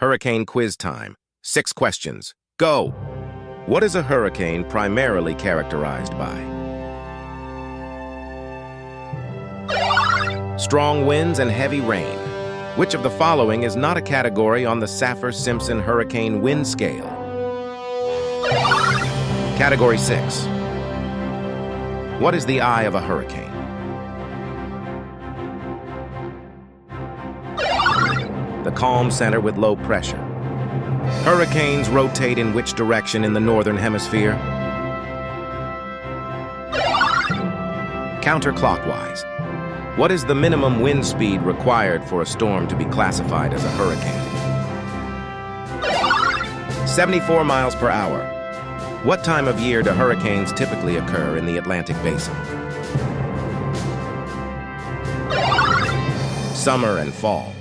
Hurricane quiz time. 6 questions. Go! What is a hurricane primarily characterized by? Strong winds and heavy rain. Which of the following is not a category on the Saffir-Simpson hurricane wind scale? Category 6. What is the eye of a hurricane? The calm center with low pressure. Hurricanes rotate in which direction in the northern hemisphere? Counterclockwise. What is the minimum wind speed required for a storm to be classified as a hurricane? 74 miles per hour. What time of year do hurricanes typically occur in the Atlantic Basin? Summer and fall.